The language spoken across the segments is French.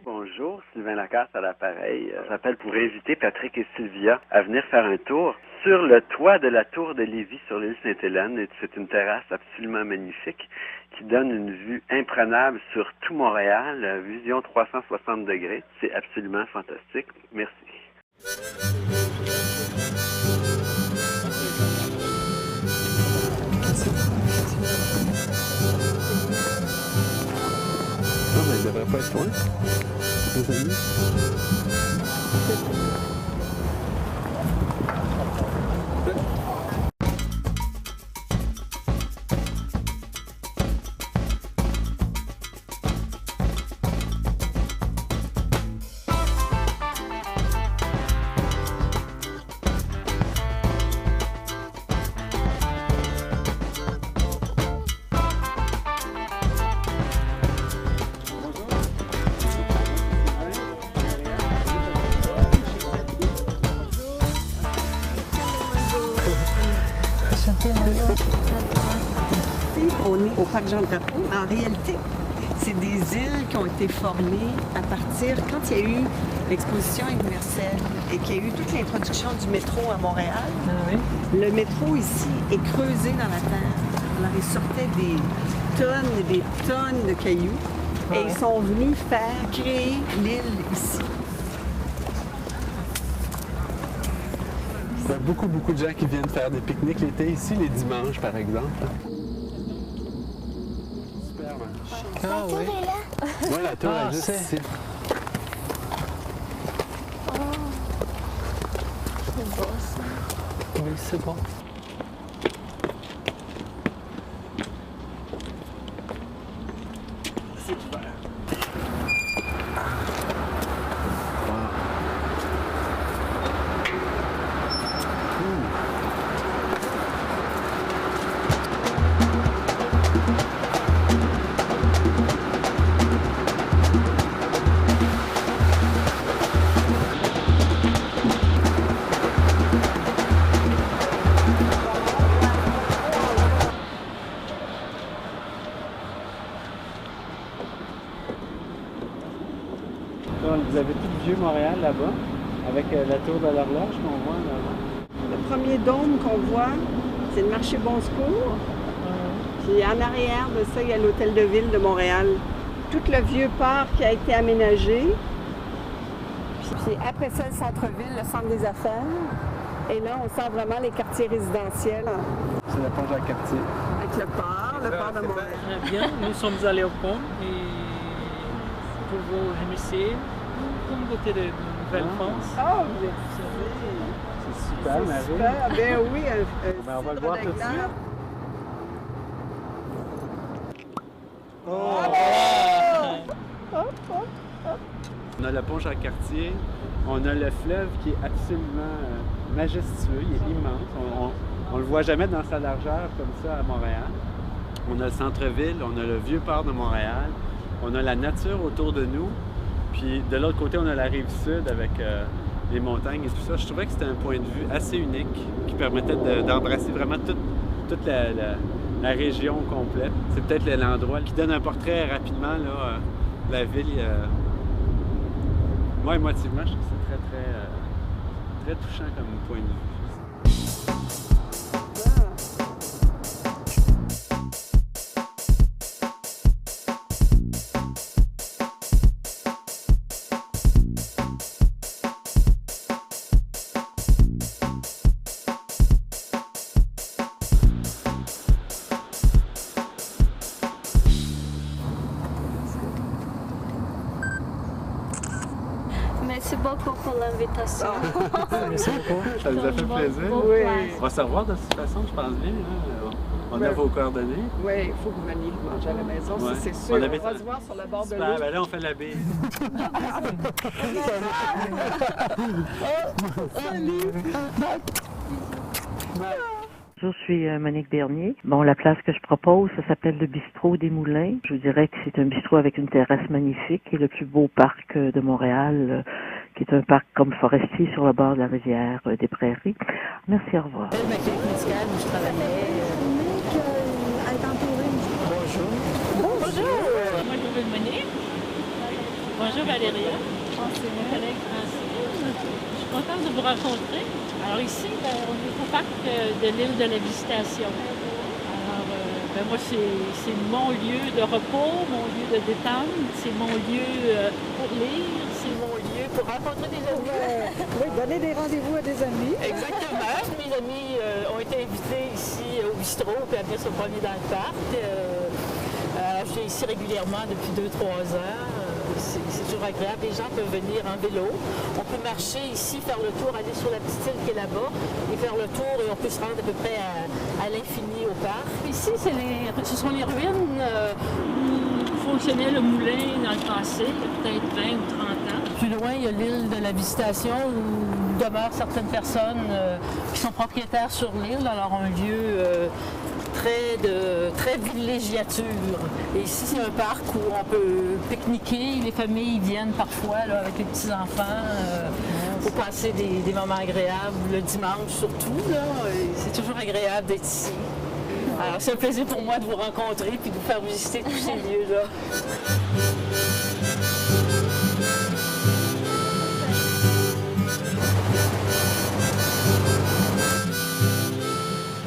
Bonjour, Sylvain Lacasse à l'appareil. J'appelle pour inviter Patrick et Sylvia à venir faire un tour sur le toit de la tour de Lévis sur l'île Sainte-Hélène. C'est une terrasse absolument magnifique qui donne une vue imprenable sur tout Montréal, vision 360 degrés. C'est absolument fantastique. Merci. Non, mais il devrait pas être loin. Les amis. On est au parc Jean-Drapeau. En réalité, c'est des îles qui ont été formées à partir, quand il y a eu l'exposition universelle et qu'il y a eu toute l'introduction du métro à Montréal, le métro ici est creusé dans la terre. Alors, il sortait des tonnes et des tonnes de cailloux et ils sont venus créer l'île ici. Il y a beaucoup de gens qui viennent faire des pique-niques l'été ici, les dimanches par exemple. Super, La tour est là. Oui, la tour est juste ici. Oh. C'est beau ça. Oui, c'est bon. C'est super. Vous avez tout le vieux Montréal là-bas, avec la tour de l'horloge qu'on voit là-bas. Le premier dôme qu'on voit, c'est le marché Bon Secours. Puis en arrière de ça, il y a l'hôtel de ville de Montréal. Tout le vieux port qui a été aménagé. Puis après ça, le centre-ville, le centre des affaires. Et là, on sent vraiment les quartiers résidentiels C'est la pont Jacques-Cartier. avec le port de Montréal. Très bien, nous sommes allés au pont et pour vous remercier pour une beauté de Nouvelle-France. Oh, C'est super, Marie. super. Ben oui, Ben, on va le voir tout de suite. On a le pont Jacques-Cartier, on a le fleuve qui est absolument majestueux, il est immense. On le voit jamais dans sa largeur comme ça à Montréal. On a le centre-ville, on a le vieux port de Montréal, on a la nature autour de nous. Puis de l'autre côté, on a la rive sud avec les montagnes et tout ça. Je trouvais que c'était un point de vue assez unique qui permettait d'embrasser vraiment toute la région complète. C'est peut-être l'endroit qui donne un portrait rapidement là, de la ville. Moi, émotivement, je trouve que c'est très touchant comme point de vue. Merci beaucoup pour l'invitation. Ça nous a fait plaisir. Oui. On va se revoir de toute façon, je pense bien. Hein? On a vos coordonnées. Oui, il faut que vous veniez manger à la maison, ça Ouais. c'est sûr. On On habite- va se voir sur le bord de Super, l'eau. ben là, on fait la bise. Bonjour, je suis Monique Bernier. Bon, la place que je propose, ça s'appelle le Bistrot des Moulins. Je vous dirais que c'est un bistrot avec une terrasse magnifique et le plus beau parc de Montréal, qui est un parc comme forestier sur le bord de la rivière des Prairies. Merci, au revoir. Ma clinique médicale où je travaillais. Bonjour. Moi, je m'appelle Monique. Moi, Bonjour Valéria, c'est mon collègue Francine. Je suis contente de vous rencontrer. Alors ici, on est au parc de l'île de la Visitation. Alors, moi, c'est mon lieu de repos, mon lieu de détente, c'est mon lieu pour lire, c'est mon lieu pour rencontrer des amis. Oui, donner des rendez-vous à des amis. Exactement. Mes amis ont été invités ici au bistrot, puis à venir se promener dans le parc. Je viens ici régulièrement depuis 2-3 ans. C'est toujours agréable. Les gens peuvent venir en vélo. On peut marcher ici, faire le tour, aller sur la petite île qui est là-bas et faire le tour et on peut se rendre à peu près à l'infini au parc. Ici, ce sont les ruines où fonctionnait le moulin dans le passé, il y a peut-être 20 ou 30 ans. Plus loin, il y a l'île de la Visitation où demeurent certaines personnes qui sont propriétaires sur l'île, alors un lieu très villégiature. Et ici, c'est un parc où on peut pique-niquer. Les familles viennent parfois là, avec les petits-enfants pour passer des moments agréables, le dimanche surtout. C'est toujours agréable d'être ici. Alors, c'est un plaisir pour moi de vous rencontrer et de vous faire visiter tous ces lieux-là.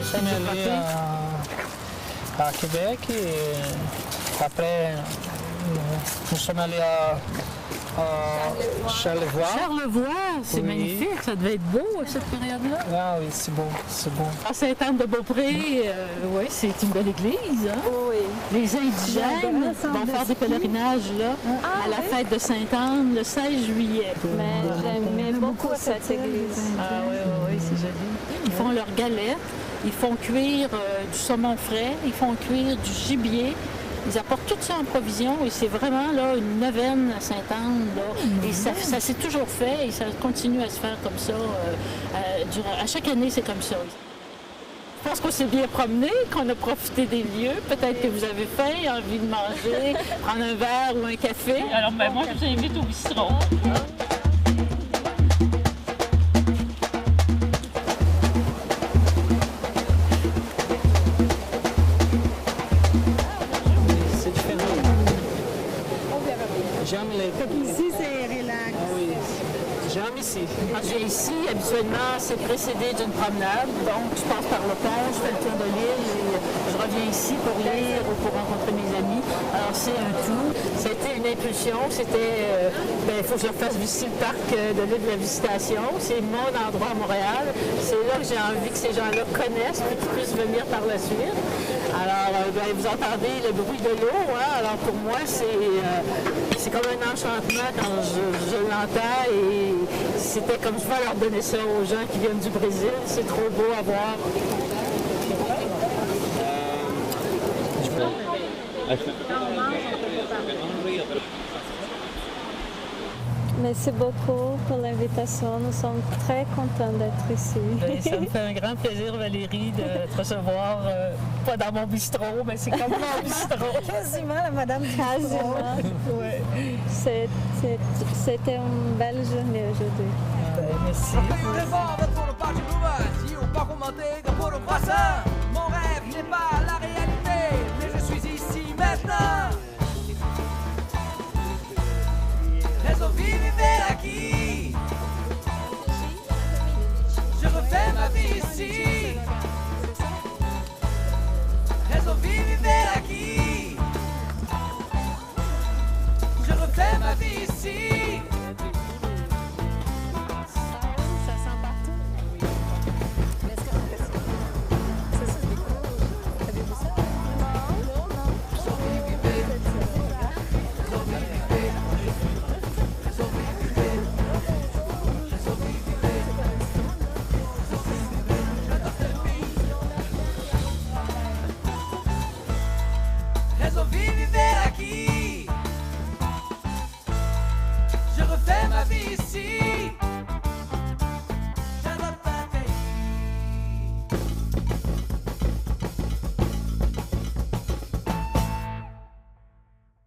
Je suis allé à Québec et après nous sommes allés à Charlevoix. Charlevoix, c'est magnifique, ça devait être beau à cette période-là. Ah oui, c'est beau, c'est beau. À Sainte-Anne-de-Beaupré, oui, c'est une belle église. Hein? Oui. Les indigènes vont faire des pèlerinages là, à la fête de Sainte-Anne le 16 juillet. Mais j'aimais beaucoup cette église. Ah oui, c'est joli. Ils font leurs galettes, ils font cuire du saumon frais, ils font cuire du gibier. Ils apportent tout ça en provision et c'est vraiment là, une neuvaine à Sainte-Anne. Et ça s'est toujours fait et ça continue à se faire comme ça. À chaque année, c'est comme ça. Je pense qu'on s'est bien promené, qu'on a profité des lieux. Peut-être que vous avez faim, envie de manger, prendre un verre ou un café. Alors, moi, je vous invite au bistrot. Ici, c'est relax. Ah oui, j'aime ici. Quand je viens ici, habituellement, c'est précédé d'une promenade. Donc, je passe par le pont, je fais le tour de l'île et je reviens ici pour lire ou pour rencontrer mes amis. Alors, c'est un tout. C'était une impulsion. C'était, il faut que je fasse visiter le parc de l'île de la Visitation. C'est mon endroit à Montréal. C'est là que j'ai envie que ces gens-là connaissent et qu'ils puissent venir par la suite. Alors, vous entendez le bruit de l'eau. Hein? Alors, pour moi, c'est comme un enchantement quand je l'entends et c'était comme je vais leur donner ça aux gens qui viennent du Brésil. C'est trop beau à voir. Merci beaucoup pour l'invitation. Nous sommes très contents d'être ici. Ça me fait un grand plaisir, Valérie, de te recevoir, pas dans mon bistrot, mais c'est comme mon bistrot. Quasiment la madame du bistrot. Ouais. C'était une belle journée aujourd'hui. Merci. Mon rêve n'est pas la réalité, mais je suis ici maintenant. Resolvi viver aqui. Je refais ma vie ici. Resolvi viver aqui. Je refais ma vie ici. Ça sent partout. Avez-vous ça? Resolvi viver aqui. Je refais ma vie ici.